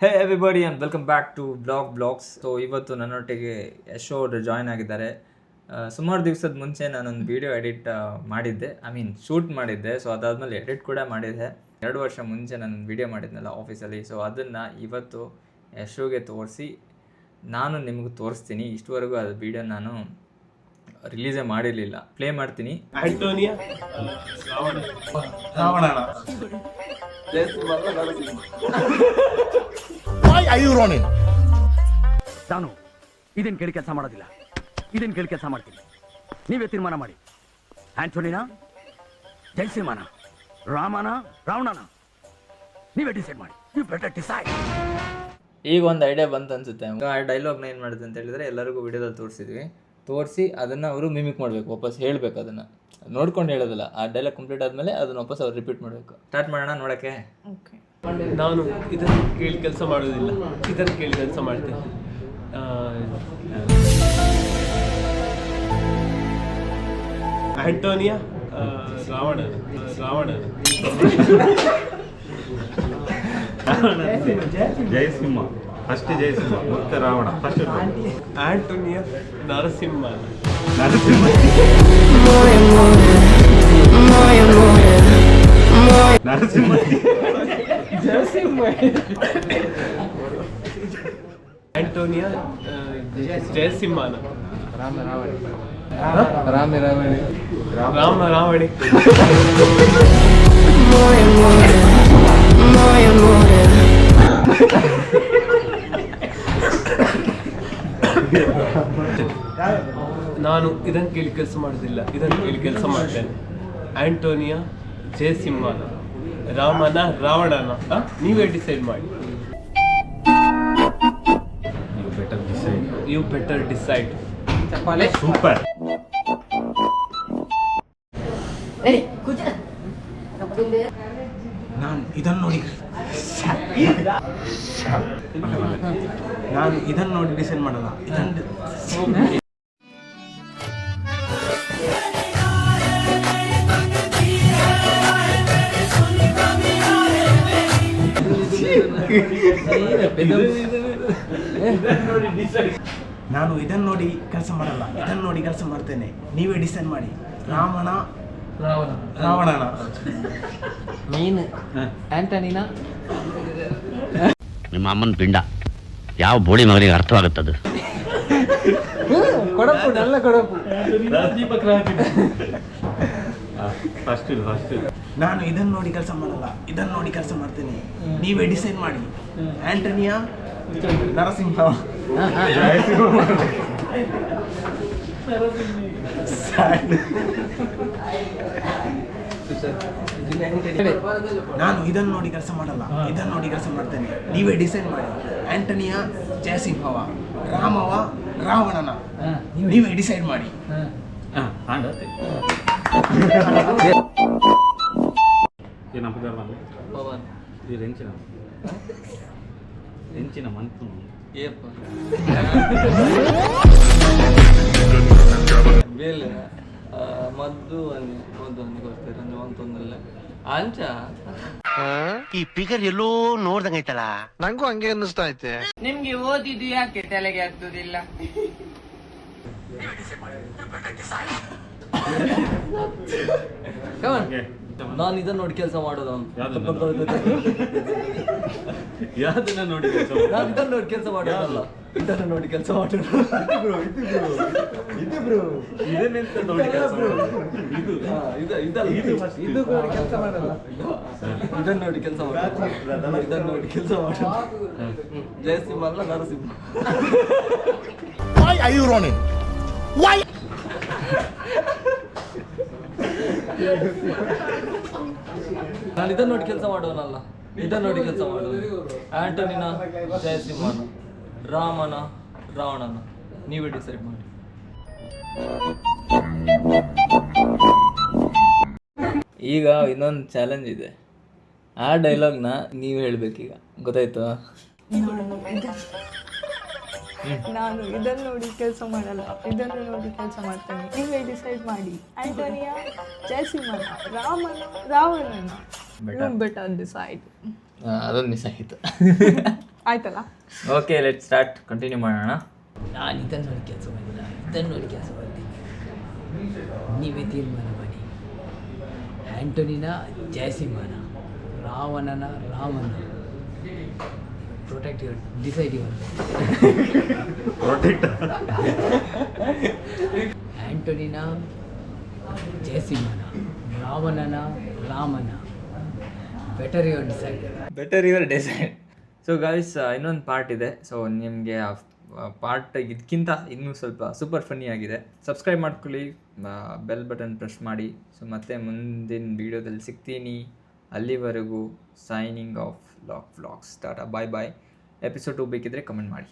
Hey everybody and welcome back to blogs. So ಇವತ್ತು ನನ್ನೊಟ್ಟಿಗೆ ಯಶೋ ಅವರು ಜಾಯ್ನ್ ಆಗಿದ್ದಾರೆ. ಸುಮಾರು ದಿವಸದ ಮುಂಚೆ ನಾನೊಂದು ವಿಡಿಯೋ ಎಡಿಟ್ ಮಾಡಿದ್ದೆ, ಶೂಟ್ ಮಾಡಿದ್ದೆ. ಸೊ ಅದಾದಮೇಲೆ ಎಡಿಟ್ ಕೂಡ ಮಾಡಿದ್ದೆ. 2 ವರ್ಷ ಮುಂಚೆ ನಾನು ವಿಡಿಯೋ ಮಾಡಿದ್ನಲ್ಲ ಆಫೀಸಲ್ಲಿ. ಸೊ ಅದನ್ನು ಇವತ್ತು ಯಶೋಗೆ ತೋರಿಸಿ ನಾನು ನಿಮಗೆ ತೋರಿಸ್ತೀನಿ. ಇಷ್ಟವರೆಗೂ ಅದು ವಿಡಿಯೋ ನಾನು ರಿಲೀಸೇ ಮಾಡಿರಲಿಲ್ಲ. ಪ್ಲೇ ಮಾಡ್ತೀನಿ. ಆಂಟೋನಿಯಾ ರಾವಣ ನಾನು ಇದೇನು ಕೇಳಿ ಕೆಲಸ ಮಾಡೋದಿಲ್ಲ, ಇದೇನು ಕೇಳಿ ಕೆಲಸ ಮಾಡ್ತೀನಿ. ನೀವೇ ತೀರ್ಮಾನ ಮಾಡಿ. ಆಂಟೋನಿನ, ಜಯಸಿಂಹನ, ರಾಮನ, ರಾವಣನ, ನೀವೇ ಡಿಸೈಡ್ ಮಾಡಿ. You better decide. ಈಗ ಒಂದು ಐಡಿಯಾ ಬಂತು ಅನ್ಸುತ್ತೆ. ಆ ಡೈಲಾಗ್ನ ಏನು ಮಾಡಿದೆ ಅಂತ ಹೇಳಿದ್ರೆ, ಎಲ್ಲರಿಗೂ ವಿಡಿಯೋದಲ್ಲಿ ತೋರಿಸಿ ಅದನ್ನು ಅವರು ಮಿಮಿಕ್ ಮಾಡಬೇಕು, ವಾಪಸ್ ಹೇಳಬೇಕು. ಅದನ್ನು ನೋಡ್ಕೊಂಡು ಹೇಳೋದಿಲ್ಲ. ಆ ಡೈಲಾಗ್ ಕಂಪ್ಲೀಟ್ ಆದಮೇಲೆ ಅದನ್ನು ವಾಪಸ್ ಅವ್ರು ರಿಪೀಟ್ ಮಾಡಬೇಕು. ಸ್ಟಾರ್ಟ್ ಮಾಡೋಣ ನೋಡೋಕ್ಕೆ. ನಾನು ಇದನ್ನು ಕೇಳಿ ಕೆಲಸ ಮಾಡೋದಿಲ್ಲ, ಇದನ್ನು ಕೇಳಿ ಕೆಲಸ ಮಾಡ್ತೇನೆ. ಆಂಟೋನಿಯಾ ರಾವಣ ಜಯಸಿಂಹ ಫಸ್ಟ್, ಜಯಸಿಂಹ ಮತ್ತೆ Ravana first. Antonia Narasimha Antonia ಜಯಸಿಂಹನ ರಾಮ ರಾವಣಿ ನಾನು ಇದನ್ನು ಕೇಳಿ ಕೆಲಸ ಮಾಡೋದಿಲ್ಲ, ಇದನ್ನು ಕೇಳಿ ಕೆಲಸ ಮಾಡ್ತೇನೆ. ಆಂಟೋನಿಯಾ ಜಯಸಿಂಹನ, ರಾಮನ, ರಾವಣನ, ನೀವೇ ಡಿಸೈಡ್ ಮಾಡಿ. You better decide. ಸೂಪರ್. ನಾನು ಇದನ್ನು ನೋಡಿ ಡಿಸೈಡ್ ಮಾಡಲ್ಲ. ನಾನು ಇದನ್ನು ನೋಡಿ ಕೆಲಸ ಮಾಡಲ್ಲ, ಇದನ್ನು ನೋಡಿ ಕೆಲಸ ಮಾಡ್ತೇನೆ. ನೀವೇ ಡಿಸೈಡ್ ಮಾಡಿ. ರಾಮನ, ರಾವಣನ, ನೀನು ಆಂಟನಿನ. ನಿಮ್ಮ ಅಮ್ಮನ ಪಿಂಡ ಯಾವ ಬೋಳಿ ಮಗನಿಗೆ ಅರ್ಥವಾಗುತ್ತದು. ಕೊಡಪು ಎಲ್ಲ ಕೊಡಪು. ಫಸ್ಟ್. ನಾನು ಇದನ್ನು ನೋಡಿ ಕೆಲಸ ಮಾಡಲ್ಲ, ಇದನ್ನು ನೋಡಿ ಕೆಲಸ ಮಾಡ್ತೇನೆ. ನೀವೇ ಡಿಸೈಡ್ ಮಾಡಿ. ಆಂಟನಿಯಾ ನರಸಿಂಹ. ನಾನು ಇದನ್ನು ನೋಡಿ ಕೆಲಸ ಮಾಡಲ್ಲ, ಇದನ್ನು ನೋಡಿ ಕೆಲಸ ಮಾಡ್ತೇನೆ. ನೀವೇ ಡಿಸೈಡ್ ಮಾಡಿ. ಆಂಟನಿಯಾ ಜಯಸಿಂಹವ, ರಾಮವ, ರಾವಣನ, ನೀವೇ ಡಿಸೈಡ್ ಮಾಡಿ. ಎಂಚಿನ ಮಂತು ಬೇಲೆ ಮದ್ದು ಮದ್ದು ಕೊಡ್ತಾರೆ ಅಂತಂದಲ್ಲ ಅಂಚ. ಈ ಫಿಗರ್ ಎಲ್ಲೋ ನೋಡ್ದಂಗೈತಲ್ಲ. ನಂಗೂ ಹಂಗೆ ಅನ್ನಿಸ್ತಾ ಐತೆ. ನಿಮ್ಗೆ ಓದಿದ್ದು ಯಾಕೆ ತಲೆಗೆ ಆಗ್ತದಿಲ್ಲ? ನಾನು ಇದನ್ನ ನೋಡಿ ಕೆಲಸ ಮಾಡೋದು. ಯಾವ್ದನ್ನ ನೋಡಿ ನಾನು ಇದನ್ನ ನೋಡಿ ಕೆಲಸ ಮಾಡೋದಲ್ಲ, ಇದನ್ನ ನೋಡಿ ಕೆಲಸ ಮಾಡೋದು. ಇದನ್ನೆಂತ ನೋಡಿ ಕೆಲಸ ಇದು ಕೆಲಸ ಮಾಡಲ್ಲ, ಇದನ್ನ ನೋಡಿ ಕೆಲಸ ಮಾಡೋದು. ಇದನ್ನ ನೋಡಿ ಕೆಲಸ ಮಾಡೋದು. ಜಯಸಿಂಹ ಅಲ್ಲ, Narasimha. Why are you running? Why? ನಾನು ಇದನ್ನ ನೋಡಿ ಕೆಲಸ ಮಾಡೋನಲ್ಲ, ಇದನ್ನ ನೋಡಿ ಕೆಲಸ ಮಾಡೋದು. ಆಂಟನಿನ, ಜಯಸಿಂಹನ, ರಾಮನ, ರಾವಣನ, ನೀವೇ ಡಿಸೈಡ್ ಮಾಡಿ. ಈಗ ಇನ್ನೊಂದು ಚಾಲೆಂಜ್ ಇದೆ. ಆ ಡೈಲಾಗ್ನ ನೀವು ಹೇಳ್ಬೇಕೀಗ. ಗೊತ್ತಾಯ್ತು? ನಾನು ಇದನ್ನು ನೋಡಿ ಕೆಲಸ ಮಾಡಲ್ಲ, ಇದನ್ನು ನೋಡಿ ಕೆಲಸ ಮಾಡ್ತೇನೆ. ನೀವೇ ಡಿಸೈಡ್ ಮಾಡಿ. ಆಂಟೋನಿಯಾ ಜಯಸಿಂಹನ, ರಾಮನ, ರಾವಣನ, ಯು ಬೆಟರ್ ಡಿಸೈಡ್. ಅದೊಂದು ಮಿಸ್ ಆಗಿತ್ತು. ಆಯ್ತಲ್ಲ? ಓಕೆ ಲೆಟ್ ಸ್ಟಾರ್ಟ್, ಕಂಟಿನ್ಯೂ ಮಾಡೋಣ. ನಾನು ಇದನ್ನು ನೋಡಿ ಕೆಲಸ ಮಾಡಿಲ್ಲ, ಇದನ್ನು ನೋಡಿ ಕೆಲಸ ಮಾಡ್ತೀನಿ. ನೀವೇ ತೀರ್ಮಾನ ಮಾಡಿ. ಆ್ಯಂಟೋನಿನ ಜಯಸಿಂಹನ, ರಾವಣನ ರಾಮನ. Protect your decide your. ಆ್ಯಂಟೋನಿನ ಜಯಸಿಂಹನ, ರಾವಣನ ರಾಮನ. Better your decide. So guys, ಇನ್ನೊಂದು ಪಾರ್ಟ್ ಇದೆ. ಸೊ ನಿಮಗೆ ಆ ಪಾರ್ಟ್ ಇದಕ್ಕಿಂತ ಇನ್ನೂ ಸ್ವಲ್ಪ ಸೂಪರ್ ಫನ್ನಿ ಆಗಿದೆ. ಸಬ್ಸ್ಕ್ರೈಬ್ ಮಾಡ್ಕೊಳ್ಳಿ, ಬೆಲ್ ಬಟನ್ ಪ್ರೆಸ್ ಮಾಡಿ. ಸೊ ಮತ್ತೆ ಮುಂದಿನ ವೀಡಿಯೋದಲ್ಲಿ ಸಿಗ್ತೀನಿ. ಅಲ್ಲಿವರೆಗೂ ಸೈನಿಂಗ್ ಆಫ್ ವ್ಲಾಗ್ಸ್. ಟಾಟಾ, ಬಾಯ್ ಬಾಯ್. ಎಪಿಸೋಡ್ 2 ಬೇಕಿದ್ರೆ ಕಮೆಂಟ್ ಮಾಡಿ.